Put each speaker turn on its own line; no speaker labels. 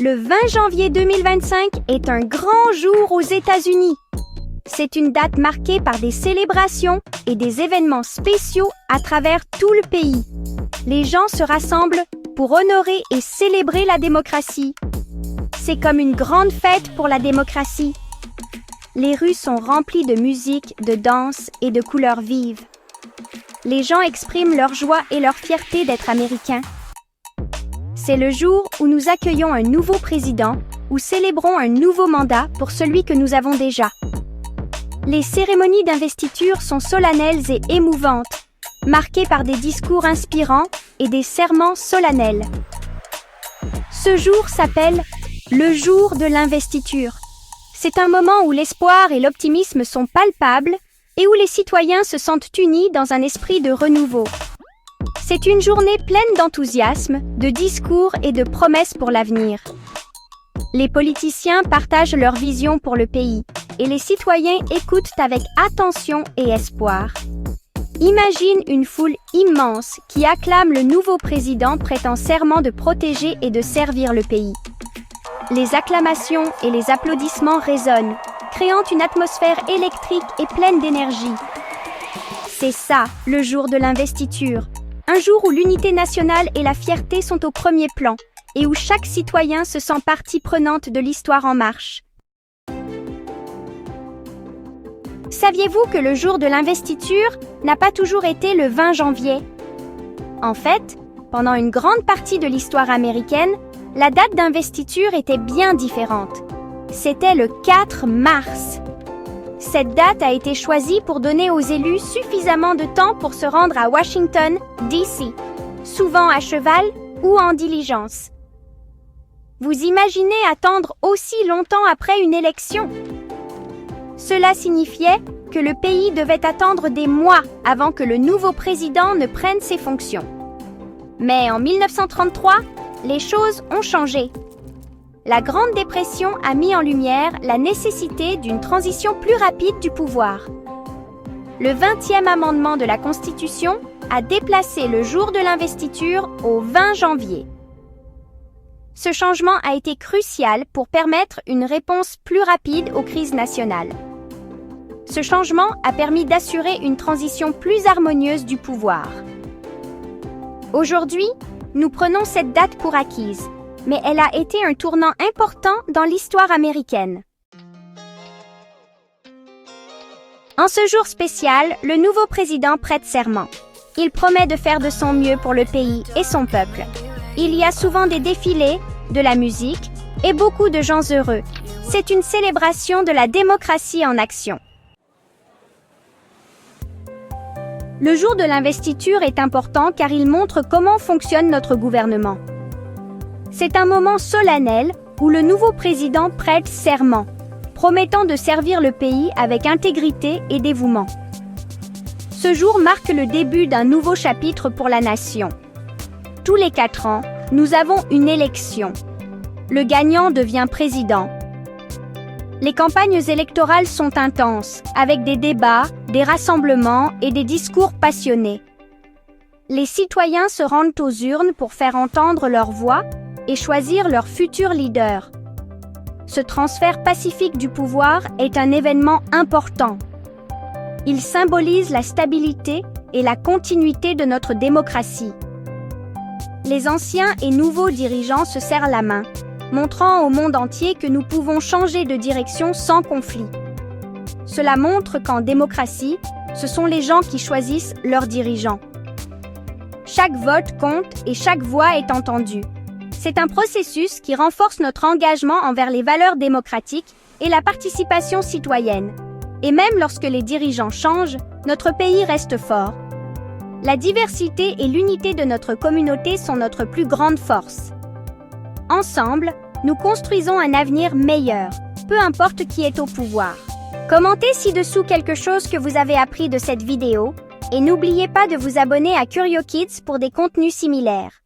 Le 20 janvier 2025 est un grand jour aux États-Unis. C'est une date marquée par des célébrations et des événements spéciaux à travers tout le pays. Les gens se rassemblent pour honorer et célébrer la démocratie. C'est comme une grande fête pour la démocratie. Les rues sont remplies de musique, de danse et de couleurs vives. Les gens expriment leur joie et leur fierté d'être américains. C'est le jour où nous accueillons un nouveau président ou célébrons un nouveau mandat pour celui que nous avons déjà. Les cérémonies d'investiture sont solennelles et émouvantes, marquées par des discours inspirants et des serments solennels. Ce jour s'appelle le jour de l'investiture. C'est un moment où l'espoir et l'optimisme sont palpables et où les citoyens se sentent unis dans un esprit de renouveau. C'est une journée pleine d'enthousiasme, de discours et de promesses pour l'avenir. Les politiciens partagent leur vision pour le pays et les citoyens écoutent avec attention et espoir. Imagine une foule immense qui acclame le nouveau président prêtant serment de protéger et de servir le pays. Les acclamations et les applaudissements résonnent, créant une atmosphère électrique et pleine d'énergie. C'est ça, le jour de l'investiture. Un jour où l'unité nationale et la fierté sont au premier plan et où chaque citoyen se sent partie prenante de l'histoire en marche. Saviez-vous que le jour de l'investiture n'a pas toujours été le 20 janvier? En fait, pendant une grande partie de l'histoire américaine, la date d'investiture était bien différente. C'était le 4 mars. Cette date a été choisie pour donner aux élus suffisamment de temps pour se rendre à Washington, D.C., souvent à cheval ou en diligence. Vous imaginez attendre aussi longtemps après une élection? Cela signifiait que le pays devait attendre des mois avant que le nouveau président ne prenne ses fonctions. Mais en 1933, les choses ont changé. La Grande Dépression a mis en lumière la nécessité d'une transition plus rapide du pouvoir. Le 20e amendement de la Constitution a déplacé le jour de l'investiture au 20 janvier. Ce changement a été crucial pour permettre une réponse plus rapide aux crises nationales. Ce changement a permis d'assurer une transition plus harmonieuse du pouvoir. Aujourd'hui, nous prenons cette date pour acquise, mais elle a été un tournant important dans l'histoire américaine. En ce jour spécial, le nouveau président prête serment. Il promet de faire de son mieux pour le pays et son peuple. Il y a souvent des défilés, de la musique et beaucoup de gens heureux. C'est une célébration de la démocratie en action. Le jour de l'investiture est important car il montre comment fonctionne notre gouvernement. C'est un moment solennel où le nouveau président prête serment, promettant de servir le pays avec intégrité et dévouement. Ce jour marque le début d'un nouveau chapitre pour la nation. Tous les 4 ans, nous avons une élection. Le gagnant devient président. Les campagnes électorales sont intenses, avec des débats, des rassemblements et des discours passionnés. Les citoyens se rendent aux urnes pour faire entendre leur voix et choisir leur futur leader. Ce transfert pacifique du pouvoir est un événement important. Il symbolise la stabilité et la continuité de notre démocratie. Les anciens et nouveaux dirigeants se serrent la main, montrant au monde entier que nous pouvons changer de direction sans conflit. Cela montre qu'en démocratie, ce sont les gens qui choisissent leurs dirigeants. Chaque vote compte et chaque voix est entendue. C'est un processus qui renforce notre engagement envers les valeurs démocratiques et la participation citoyenne. Et même lorsque les dirigeants changent, notre pays reste fort. La diversité et l'unité de notre communauté sont notre plus grande force. Ensemble, nous construisons un avenir meilleur, peu importe qui est au pouvoir. Commentez ci-dessous quelque chose que vous avez appris de cette vidéo et n'oubliez pas de vous abonner à Curio Kids pour des contenus similaires.